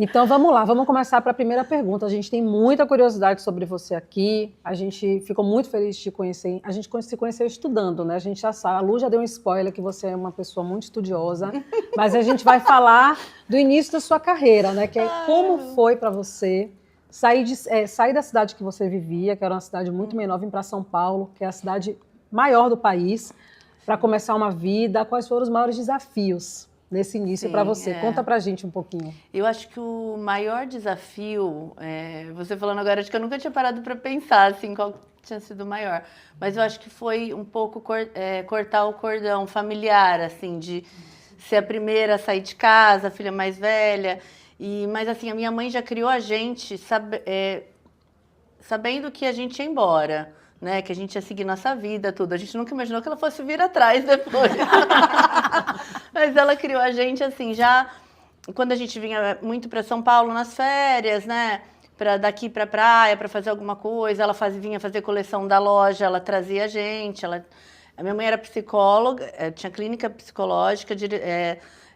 Então vamos lá, vamos começar para a primeira pergunta. A gente tem muita curiosidade sobre você aqui. A gente ficou muito feliz de te conhecer. A gente se conheceu estudando, né? A gente já sabe. A Lu já deu um spoiler que você é uma pessoa muito estudiosa, mas a gente vai falar do início da sua carreira, né? Que é como foi para você sair da cidade que você vivia, que era uma cidade muito menor, vir para São Paulo, que é a cidade maior do país, para começar uma vida. Quais foram os maiores desafios nesse início para você? Conta pra gente um pouquinho. Eu acho que o maior desafio, você falando agora, acho que eu nunca tinha parado para pensar assim, qual tinha sido o maior, mas eu acho que foi um pouco cortar o cordão familiar, assim, de ser a primeira a sair de casa, a filha mais velha, mas assim, a minha mãe já criou a gente sabendo que a gente ia embora, né? Que a gente ia seguir nossa vida, tudo. A gente nunca imaginou que ela fosse vir atrás depois. Mas ela criou a gente assim, já quando a gente vinha muito para São Paulo nas férias, né? Daqui para praia, para fazer alguma coisa, ela vinha fazer coleção da loja, ela trazia a gente. A minha mãe era psicóloga, tinha clínica psicológica,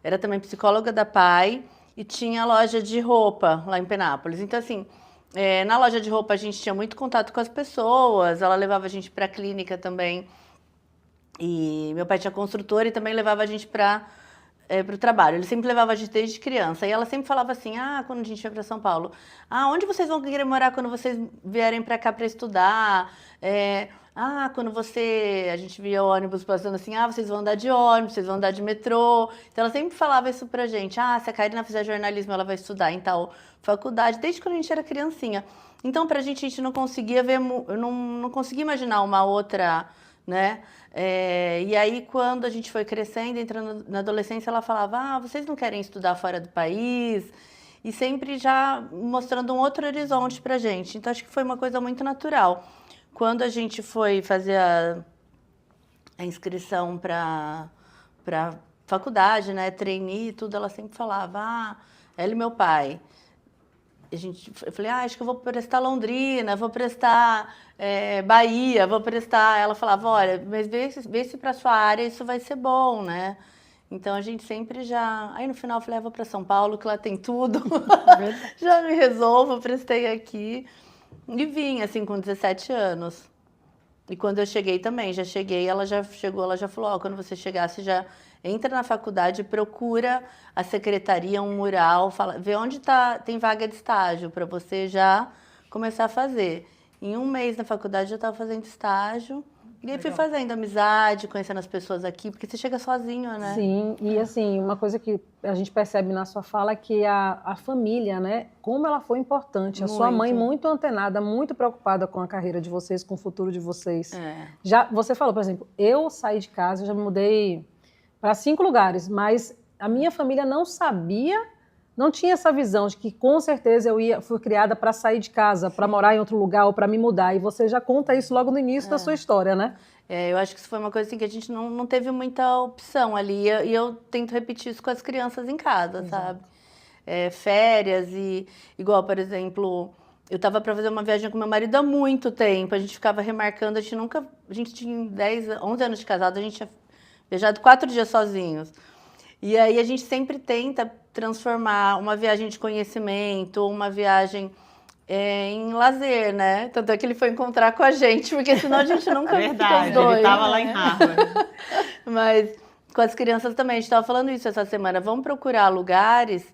era também psicóloga da PAI e tinha loja de roupa lá em Penápolis. Então, assim, na loja de roupa a gente tinha muito contato com as pessoas, ela levava a gente para a clínica também. E meu pai tinha construtora e também levava a gente para o trabalho. Ele sempre levava a gente desde criança. E ela sempre falava assim, quando a gente ia para São Paulo, onde vocês vão querer morar quando vocês vierem para cá para estudar? Quando a gente via ônibus passando assim, vocês vão andar de ônibus, vocês vão andar de metrô. Então ela sempre falava isso pra gente, se a Karina fizer jornalismo, ela vai estudar em tal faculdade, desde quando a gente era criancinha. Então pra gente, a gente não conseguia ver, eu não conseguia imaginar uma outra, né? E aí, quando a gente foi crescendo, entrando na adolescência, ela falava, vocês não querem estudar fora do país? E sempre já mostrando um outro horizonte pra gente. Então, acho que foi uma coisa muito natural. Quando a gente foi fazer a inscrição para faculdade, né, trainee e tudo, ela sempre falava, ela e meu pai. Eu falei, acho que eu vou prestar Londrina, vou prestar Bahia, vou prestar... Ela falava, olha, mas vê se para sua área isso vai ser bom, né? Então, a gente sempre já... Aí, no final, eu falei, vou para São Paulo, que lá tem tudo. Já me resolvo, prestei aqui. E vim, assim, com 17 anos. E quando eu cheguei também, ela já chegou, ela já falou, quando você chegar, você já entra na faculdade, procura a secretaria, um mural, vê onde tem vaga de estágio, para você já começar a fazer. Em um mês na faculdade, eu estava fazendo estágio. E aí fui fazendo amizade, conhecendo as pessoas aqui, porque você chega sozinho, né? Sim, e assim, uma coisa que a gente percebe na sua fala é que a família, né, como ela foi importante. A sua mãe muito antenada, muito preocupada com a carreira de vocês, com o futuro de vocês. Já, você falou, por exemplo, eu saí de casa, eu já me mudei para 5 lugares, mas a minha família não sabia, não tinha essa visão de que com certeza fui criada para sair de casa, para morar em outro lugar ou para me mudar. E você já conta isso logo no início da sua história, né? Eu acho que isso foi uma coisa assim, que a gente não teve muita opção ali. E eu tento repetir isso com as crianças em casa, sabe? Férias igual, por exemplo, eu estava para fazer uma viagem com meu marido há muito tempo. A gente ficava remarcando, a gente tinha 11 anos de casado, a gente tinha viajado 4 dias sozinhos. E aí a gente sempre tenta transformar uma viagem de conhecimento, uma viagem em lazer, né? Tanto é que ele foi encontrar com a gente, porque senão a gente nunca fica os dois. Ele estava lá em Harvard. Mas com as crianças também, a gente estava falando isso essa semana. Vamos procurar lugares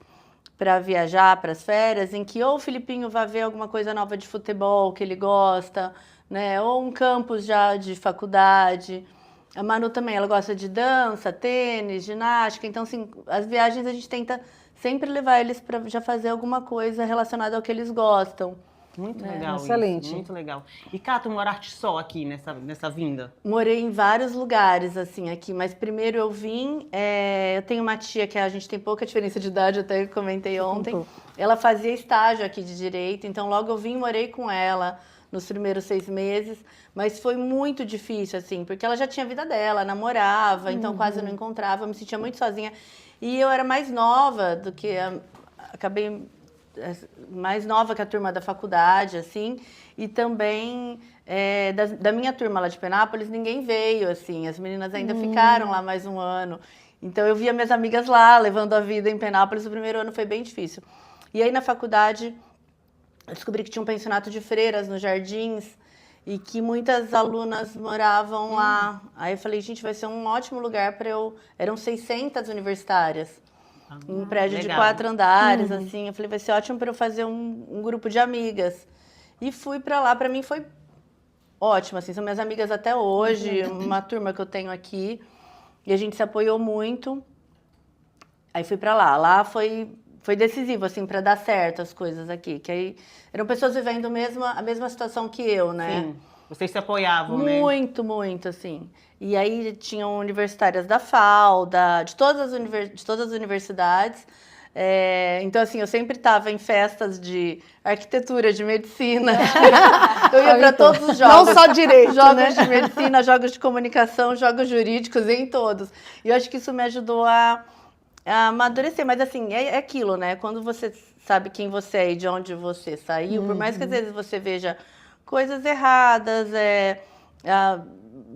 para viajar, para as férias, em que ou o Filipinho vai ver alguma coisa nova de futebol que ele gosta, né? Ou um campus já de faculdade. A Manu também, ela gosta de dança, tênis, ginástica. Então, assim, as viagens a gente tenta sempre levar eles para já fazer alguma coisa relacionada ao que eles gostam. Muito legal. Excelente. Isso, muito legal. E, Cá, tu moraste só aqui nessa vinda? Morei em vários lugares, assim, aqui. Mas primeiro eu vim... eu tenho uma tia que a gente tem pouca diferença de idade, eu até comentei ontem. Ela fazia estágio aqui de Direito, então logo eu vim e morei com ela nos primeiros 6 meses, mas foi muito difícil, assim, porque ela já tinha a vida dela, namorava, então quase não encontrava, eu me sentia muito sozinha. E eu era mais nova do que... acabei mais nova que a turma da faculdade, assim, e também da minha turma lá de Penápolis, ninguém veio, assim, as meninas ainda ficaram lá mais um ano. Então eu via minhas amigas lá, levando a vida em Penápolis, o primeiro ano foi bem difícil. E aí na faculdade eu descobri que tinha um pensionato de freiras nos Jardins e que muitas alunas moravam lá. Aí eu falei, gente, vai ser um ótimo lugar para eu... Eram 600 universitárias. Um prédio de legal. 4 andares, assim. Eu falei, vai ser ótimo para eu fazer um grupo de amigas. E fui para lá, para mim foi ótimo, assim. São minhas amigas até hoje, uma turma que eu tenho aqui. E a gente se apoiou muito. Aí fui para lá. Lá foi decisivo, assim, para dar certo as coisas aqui. Que aí eram pessoas vivendo a mesma situação que eu, né? Sim. Vocês se apoiavam, né? Muito, muito, assim. E aí tinham universitárias da FAU, de todas as universidades. Então, assim, eu sempre estava em festas de arquitetura, de medicina. Eu ia para todos os jogos. Não só direito, jogos né? de medicina, jogos de comunicação, jogos jurídicos, em todos. E eu acho que isso me ajudou a amadurecer. Mas, assim, é aquilo, né? Quando você sabe quem você é e de onde você saiu, por mais que às vezes você veja coisas erradas,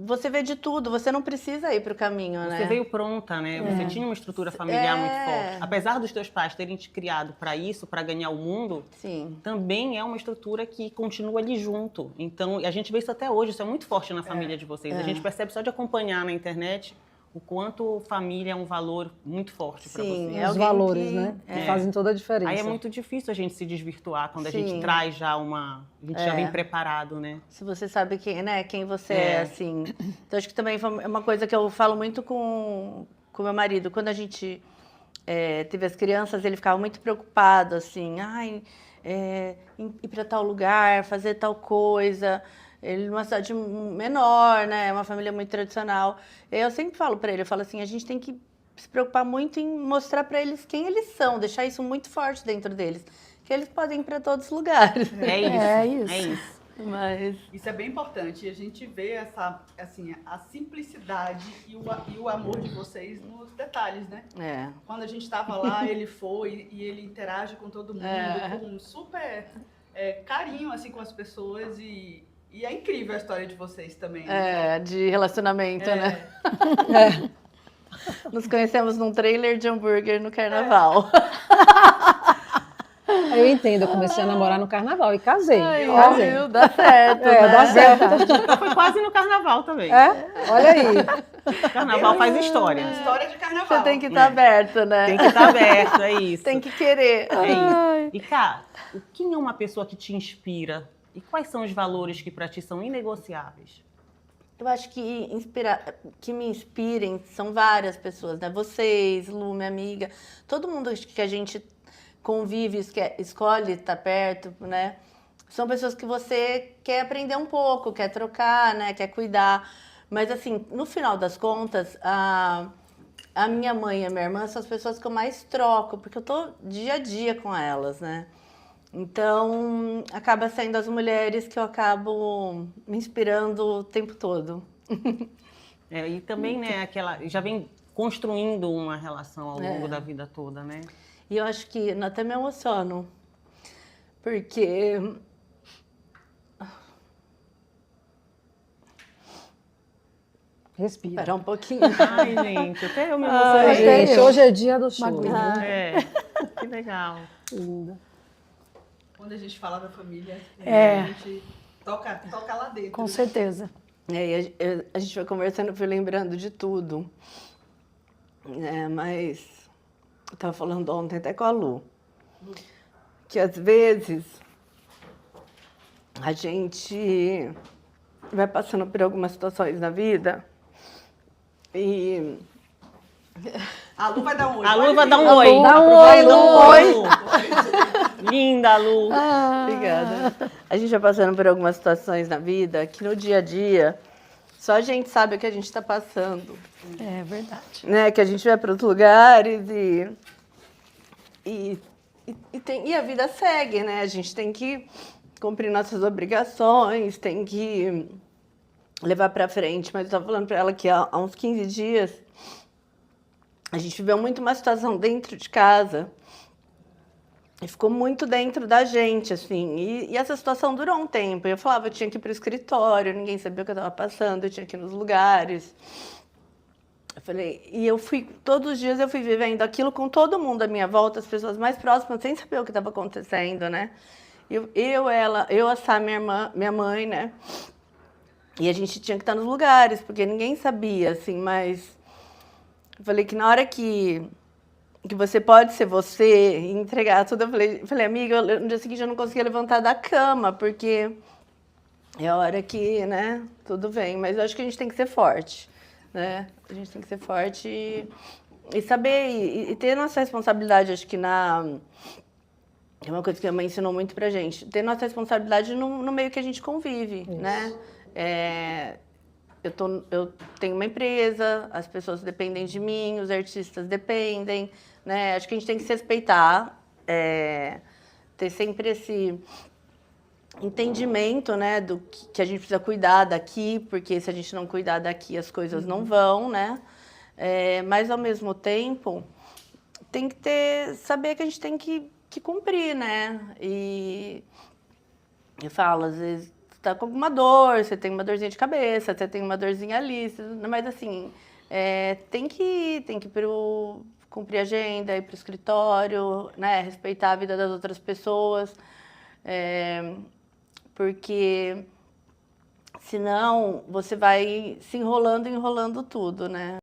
você vê de tudo, você não precisa ir para o caminho, né? Você veio pronta, né? Você tinha uma estrutura familiar muito forte. Apesar dos teus pais terem te criado para isso, para ganhar o mundo, Sim. também é uma estrutura que continua ali junto. Então, a gente vê isso até hoje, isso é muito forte na família de vocês. A gente percebe só de acompanhar na internet o quanto família é um valor muito forte para Sim, vocês. é Os alguém valores, que- né? Que fazem toda a diferença. Aí é muito difícil a gente se desvirtuar quando a gente Sim. traz já A gente já vem preparado, né? Se você sabe quem você é, assim. Então, acho que também é uma coisa que eu falo muito com meu marido. Quando a gente teve as crianças, ele ficava muito preocupado, assim. Ir para tal lugar, fazer tal coisa. Ele numa cidade menor, né? Uma família muito tradicional. Eu sempre falo para ele, eu falo assim, a gente tem que se preocupar muito em mostrar para eles quem eles são, deixar isso muito forte dentro deles. Que eles podem ir para todos os lugares. É isso. É isso. É isso. Mas... Isso é bem importante. E a gente vê a simplicidade e o amor de vocês nos detalhes, né? Quando a gente estava lá, ele foi e ele interage com todo mundo, com um super carinho assim, com as pessoas e é incrível a história de vocês também. Né? De relacionamento, né? Nos conhecemos num trailer de hambúrguer no carnaval. Eu entendo, eu comecei a namorar no carnaval e casei. Casei. Dá certo, né? Dá certo. Então foi quase no carnaval também. Olha aí. Carnaval faz história. História de carnaval. Você tem que estar aberto, né? Tem que estar aberto, é isso. Tem que querer. É isso. E, cara, quem é uma pessoa que te inspira? E quais são os valores que para ti são inegociáveis? Eu acho que me inspirem são várias pessoas, né? Vocês, Lu, minha amiga, todo mundo que a gente convive, escolhe estar perto, né? São pessoas que você quer aprender um pouco, quer trocar, né? Quer cuidar. Mas, assim, no final das contas, a minha mãe e a minha irmã são as pessoas que eu mais troco, porque eu tô dia a dia com elas, né? Então, acaba sendo as mulheres que eu acabo me inspirando o tempo todo. E também, né, já vem construindo uma relação ao longo da vida toda, né? E eu acho que até me emociono, porque Respira. espera um pouquinho. Ai, gente, até eu me Ai, emocionei. gente, hoje é dia do show. Que legal. Linda. Quando a gente fala da família, É. a gente toca lá dentro. Com né? certeza. E a gente foi conversando, fui lembrando de tudo. Mas eu estava falando ontem até com a Lu, que às vezes a gente vai passando por algumas situações na vida e... A Lu vai dar um oi. A Lu pode vai vir. dar um oi. Dá um oi, Lu. Linda, Lu. Obrigada. A gente vai passando por algumas situações na vida que no dia a dia só a gente sabe o que a gente está passando. É verdade. Né? Que a gente vai para outros lugares e a vida segue, né? A gente tem que cumprir nossas obrigações, tem que levar para frente. Mas eu estava falando para ela que há uns 15 dias a gente viveu muito uma situação dentro de casa e ficou muito dentro da gente, assim. E essa situação durou um tempo. Eu falava, eu tinha que ir para o escritório, ninguém sabia o que eu estava passando, eu tinha que ir nos lugares. Eu falei, e todos os dias eu fui vivendo aquilo com todo mundo à minha volta, as pessoas mais próximas, sem saber o que estava acontecendo, né? Eu, a Sá, minha mãe, né? E a gente tinha que estar nos lugares, porque ninguém sabia, assim, mas... Eu falei que na hora que você pode ser você e entregar tudo, eu falei, amiga, no dia seguinte eu não conseguia levantar da cama, porque é a hora que, né, tudo vem. Mas eu acho que a gente tem que ser forte, né? A gente tem que ser forte e saber, e ter nossa responsabilidade, acho que é uma coisa que a mãe ensinou muito pra gente, ter nossa responsabilidade no meio que a gente convive, isso, né? Eu tenho uma empresa, as pessoas dependem de mim, os artistas dependem, né? Acho que a gente tem que se respeitar, ter sempre esse entendimento, né, do que a gente precisa cuidar daqui, porque se a gente não cuidar daqui, as coisas não vão, né? Mas, ao mesmo tempo, tem que saber que a gente tem que cumprir, né? E eu falo, às vezes, você tá com alguma dor, você tem uma dorzinha de cabeça, você tem uma dorzinha ali, mas, assim, tem que ir cumprir a agenda, ir para o escritório, né? Respeitar a vida das outras pessoas, porque senão você vai se enrolando tudo, né?